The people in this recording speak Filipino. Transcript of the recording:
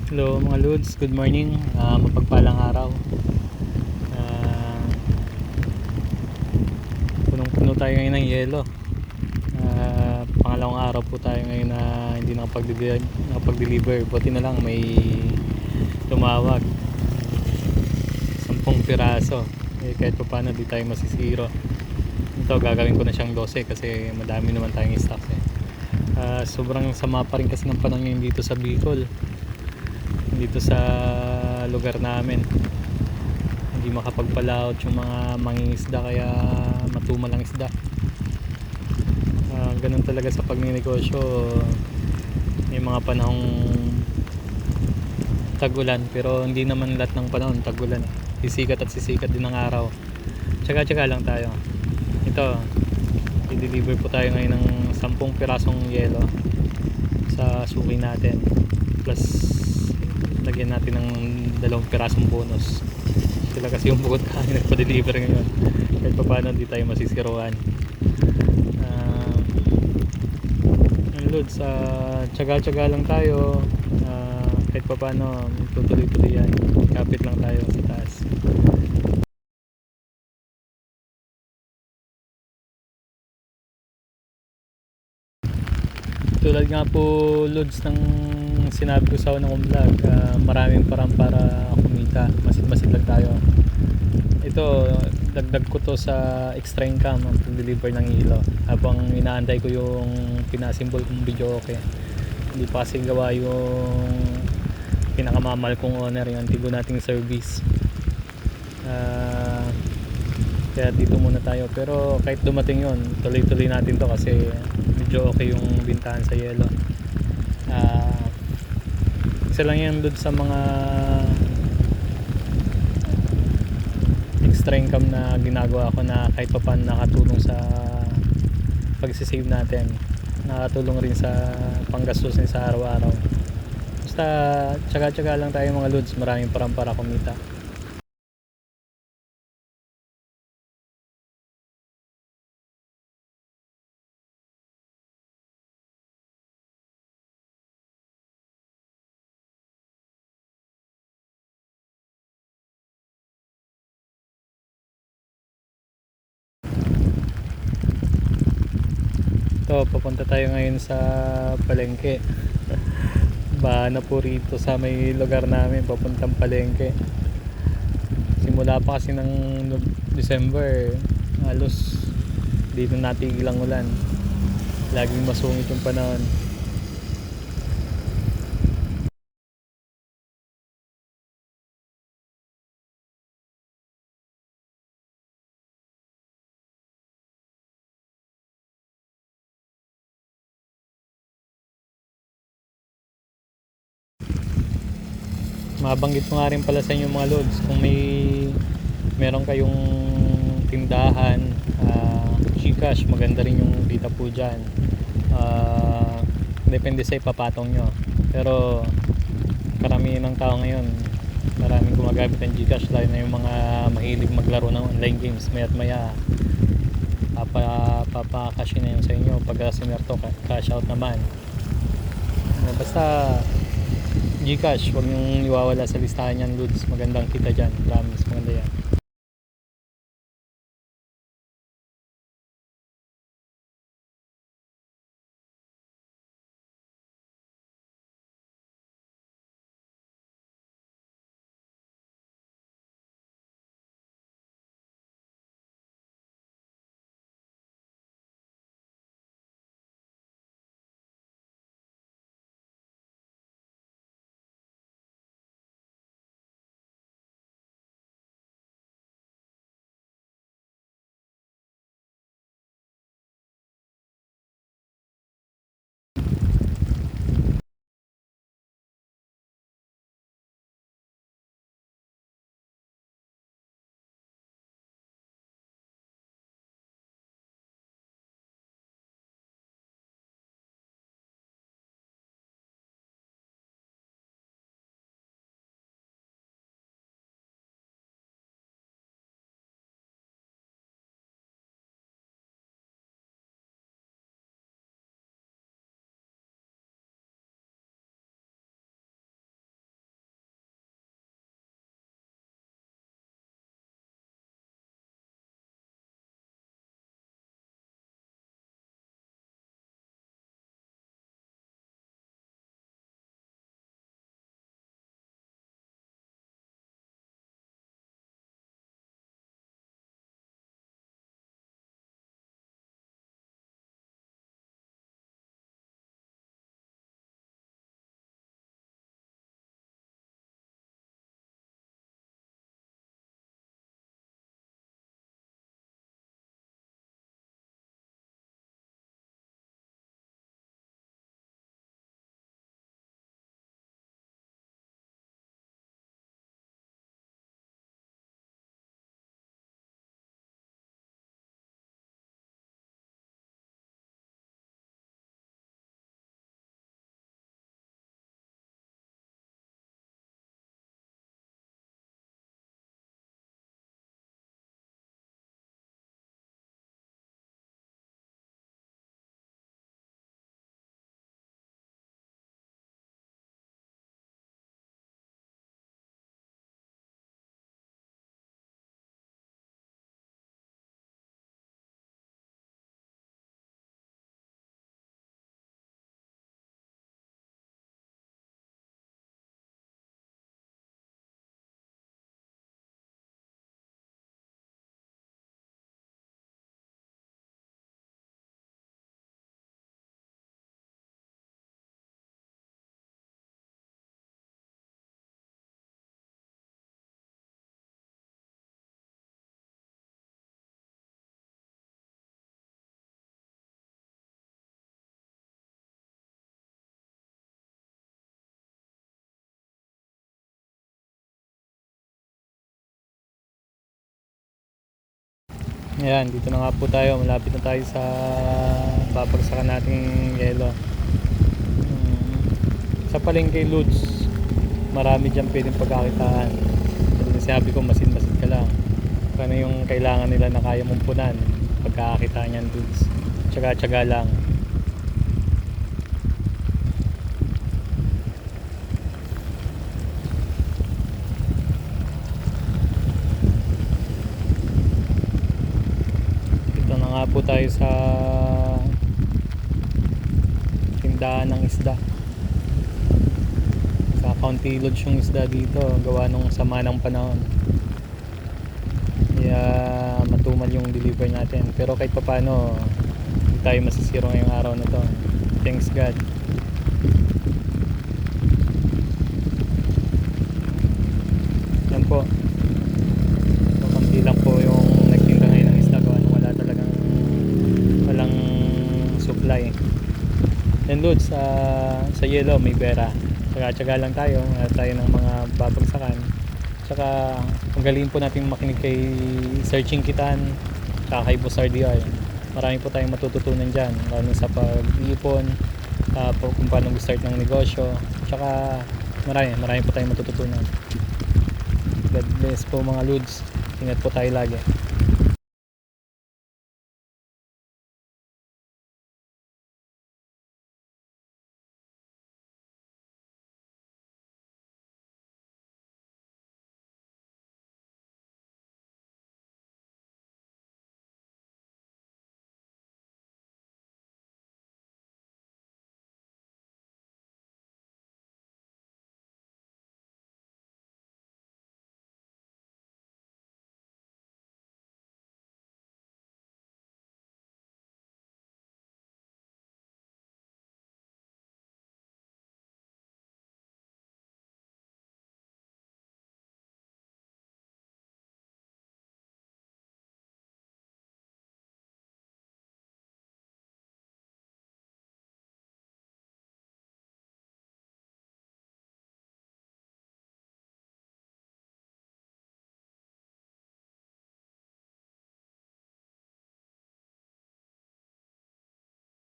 Hello mga Lods, good morning. Mapagpalang araw. Ah, Punong-puno tayo ngayon ng yelo. Pangalawang araw po tayo ngayon na hindi nakapag-deliver. Buti na lang may tumawag. 10 piraso. Kahit pa paano di tayo masisiro. Ito gagawin ko na siyang 12 kasi madami naman tayong stocks sobrang sama pa rin kasi ng panahon ngayon dito sa Bicol. Dito sa lugar namin hindi makapagpalaot yung mga mangingisda kaya matumal ang isda. Ganun talaga sa pagninegosyo, may mga panahong tag-ulan pero hindi naman lahat ng panahon tag-ulan. Sisikat at sisikat din ng araw, tsaga-tsaga lang tayo. Ito, i-deliver po tayo ngayon ng 10 pirasong yelo sa suki natin, plus lagyan natin ng 2 pirasong bonus. Sila kasi yung bukod kami nagpa-deliver ngayon, kahit pa paano di tayo masisiruan. Lods, tsaga-tsaga lang tayo. Kahit pa paano tutuloy-tuloy yan, kapit lang tayo sa taas. Tulad nga po Lods ng sinabi ko sa unang vlog, maraming parang para kumita, masid-masid lang tayo. Ito, dagdag ko to sa extra income ang pag-deliver ng hilo habang inaantay ko yung pinasimbol kong video. Okay, hindi pa kasi gawa yung pinakamamahal kong owner, yung antigo nating service. Kaya dito muna tayo, pero kahit dumating yon tuloy-tuloy natin to kasi medyo okay yung bintahan sa yelo. Isa lang yan doon sa mga extra income na ginagawa ko na kahit pa paano nakatulong sa pagsisave natin, nakatulong rin sa panggastos sa araw-araw. Basta tsaga-tsaga lang tayo mga Lods, maraming parang para kumita. Ito, papunta tayo ngayon sa palengke. Baha na po rito sa may lugar namin, papuntang palengke. Simula pa kasi ng December, halos dito natigil ang ulan. Laging masungit yung panahon. Mabanggit ko nga rin pala sa inyo mga Lods, kung meron kayong tindahan, Gcash, maganda rin yung dita po dyan. Depende sa ipapatong nyo, pero karamihan ng tao ngayon, maraming gumagamit ng Gcash, lalo na yung mga mahilig maglaro ng online games. Maya't maya papakashin na yun sa inyo pag sinerto cash out naman. Basta Gcash, huwag niyong iwawala sa listahan yan Lods, magandang kita dyan, promise, maganda yan. Ayan, dito na nga po tayo. Malapit na tayo sa babagsakan nating yelo. Sa palengke Lods, marami dyan pwedeng pagkakitaan. Sabi ko, masin-masin ka lang. Kano yung kailangan nila na kaya mong punan pagkakakitaan yan Lods. Tsaga-tsaga lang. Dito na nga po tayo sa tindahan ng isda. Kaunti loads yung isda dito gawa nung sama ng panahon, kaya matumal yung deliver natin, pero kahit papano hindi tayo masisiro ngayong araw na to, thanks God. Yan po, so, kaunti lang po yung nagtinda ngayon ng isda gawa nung walang supply. Then loads sa yelo may bera. Tsaga-tsaga lang tayo ng mga babagsakan. Tsaka pagaling po natin makinig kay Searching Kitan, tsaka kay Boss RDR. Marami po tayong matututunan dyan, lalo sa pag-iipon, kung paano mag-start ng negosyo. Tsaka marami po tayong matututunan. God bless po mga Lods. Ingat po tayo lagi.